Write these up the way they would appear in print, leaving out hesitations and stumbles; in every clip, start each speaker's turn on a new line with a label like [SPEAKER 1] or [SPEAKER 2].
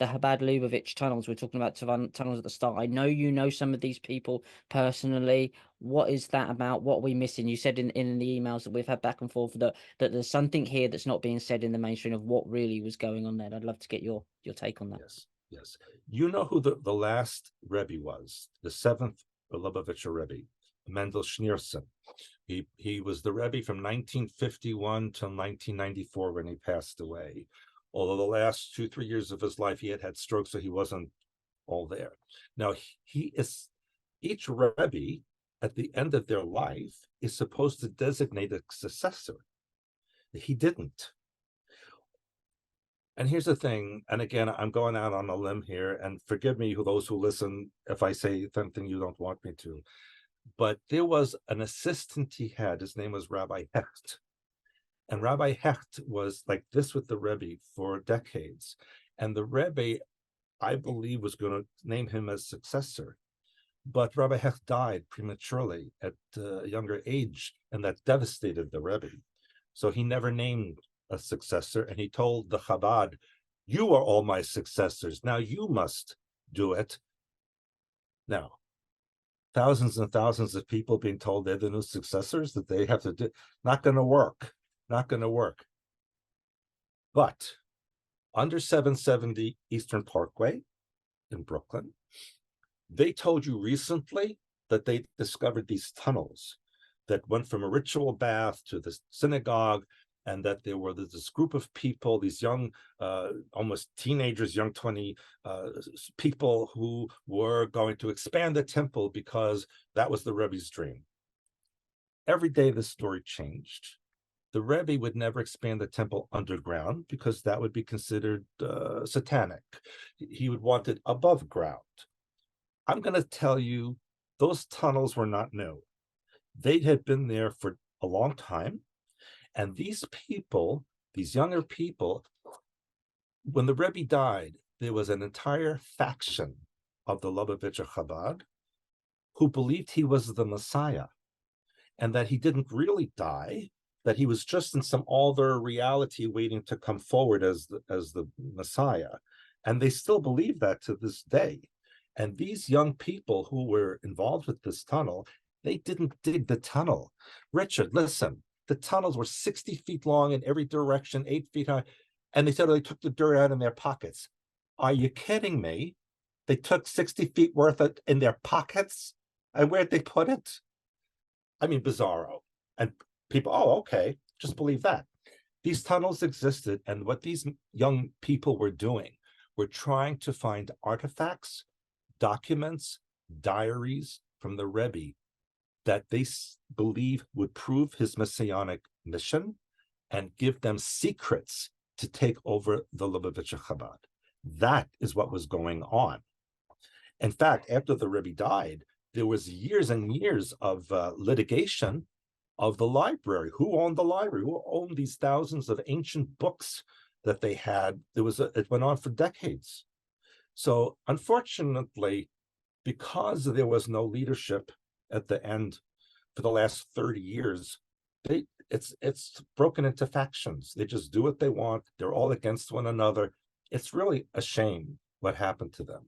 [SPEAKER 1] the Chabad Lubavitch tunnels. We're talking about tunnels at the start. I know you know some of these people personally. What is that about? What are we missing? You said in the emails that we've had back and forth that there's something here that's not being said in the mainstream of what really was going on there. I'd love to get your take on that.
[SPEAKER 2] Yes, yes. You know who the last Rebbe was, the seventh Lubavitcher Rebbe, Mendel Schneerson. He was the Rebbe from 1951 till 1994 when he passed away. Although the last 2-3 years of his life he had strokes, so he wasn't all there. Now he is each Rebbe at the end of their life is supposed to designate a successor. He didn't. And here's the thing, and again, I'm going out on a limb here, and forgive me, those who listen, if I say something you don't want me to, but there was an assistant he had. His name was Rabbi Hecht. And Rabbi Hecht was like this with the Rebbe for decades. And the Rebbe, I believe, was going to name him as successor. But Rabbi Hecht died prematurely at a younger age, and that devastated the Rebbe. So he never named a successor, and he told the Chabad, "You are all my successors. Now you must do it." Now, thousands and thousands of people being told they're the new successors, that they have to do, not going to work. Not going to work. But under 770 Eastern Parkway in Brooklyn, they told you recently that they discovered these tunnels that went from a ritual bath to the synagogue, and that there were this group of people, these young, almost teenagers, young 20 people who were going to expand the temple because that was the Rebbe's dream. Every day the story changed. The Rebbe would never expand the temple underground because that would be considered satanic. He would want it above ground. I'm going to tell you, those tunnels were not new. They had been there for a long time. And these people, these younger people, when the Rebbe died, there was an entire faction of the Lubavitcher Chabad who believed he was the Messiah and that he didn't really die, that he was just in some other reality waiting to come forward as the Messiah. And they still believe that to this day. And these young people who were involved with this tunnel, they didn't dig the tunnel. Richard, listen, the tunnels were 60 feet long in every direction, 8 feet high. And they said they took the dirt out in their pockets. Are you kidding me? They took 60 feet worth in their pockets? And where'd they put it? I mean, bizarro. And people, oh, okay, just believe that. These tunnels existed, and what these young people were doing were trying to find artifacts, documents, diaries from the Rebbe that they believe would prove his messianic mission and give them secrets to take over the Lubavitcher Chabad. That is what was going on. In fact, after the Rebbe died, there was years and years of litigation of the library. Who owned the library? Who owned these thousands of ancient books that they had? It went on for decades. So unfortunately, because there was no leadership at the end for the last 30 years, it's broken into factions. They just do what they want. They're all against one another. It's really a shame what happened to them.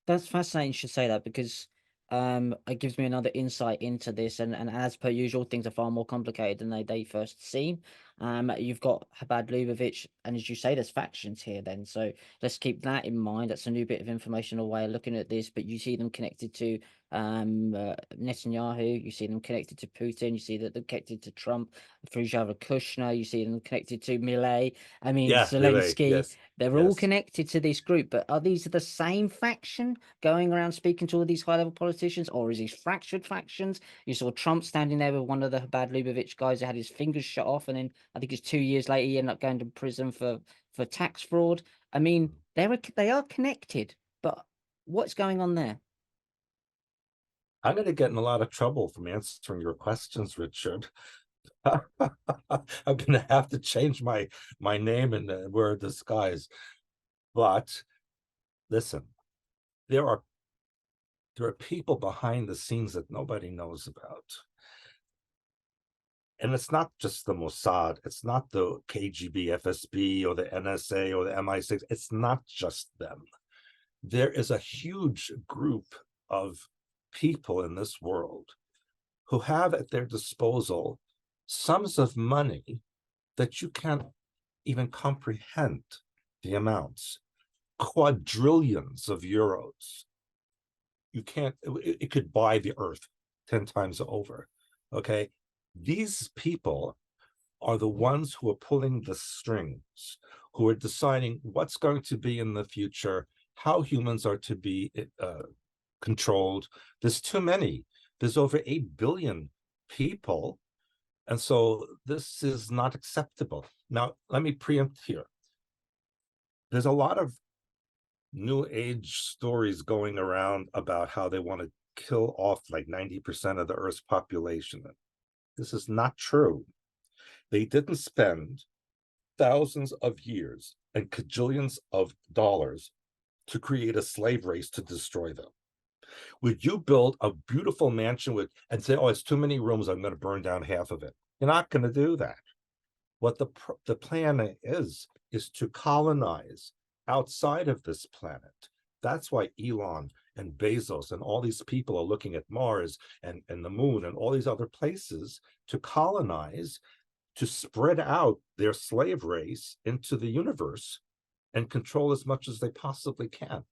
[SPEAKER 1] That's fascinating you should say that, because it gives me another insight into this, and as per usual, things are far more complicated than they first seem. You've got Chabad Lubavitch, and as you say, there's factions here then, so let's keep that in mind. That's a new bit of informational way of looking at this, but you see them connected to Netanyahu, you see them connected to Putin, you see that they're connected to Trump through Jared Kushner, you see them connected to Milei, I mean
[SPEAKER 2] Yeah, really.
[SPEAKER 1] Zelensky.
[SPEAKER 2] Yes,
[SPEAKER 1] They're all
[SPEAKER 2] yes.
[SPEAKER 1] connected to this group, but are these the same faction going around speaking to all these high level politicians, or is these fractured factions? You saw Trump standing there with one of the Chabad Lubavitch guys that had his fingers shot off, and then I think it's 2 years later he ended up going to prison for tax fraud. I mean, they are connected, but what's going on there?
[SPEAKER 2] I'm going to get in a lot of trouble from answering your questions, Richard. I'm going to have to change my name and wear a disguise. But listen, there are people behind the scenes that nobody knows about. And it's not just the Mossad, it's not the KGB, FSB, or the NSA, or the MI6. It's not just them. There is a huge group of people in this world who have at their disposal sums of money that you can't even comprehend the amounts, quadrillions of euros. You can't, it could buy the earth 10 times over. Okay. These people are the ones who are pulling the strings, who are deciding what's going to be in the future, how humans are to be controlled. There's too many. There's over 8 billion people. And so this is not acceptable. Now, let me preempt here. There's a lot of new age stories going around about how they want to kill off like 90% of the Earth's population. This is not true. They didn't spend thousands of years and cajillions of dollars to create a slave race to destroy them. Would you build a beautiful mansion with and say, oh, it's too many rooms, I'm going to burn down half of it? You're not going to do that. What the plan is to colonize outside of this planet. That's why Elon and Bezos and all these people are looking at Mars and the moon and all these other places to colonize, to spread out their slave race into the universe and control as much as they possibly can.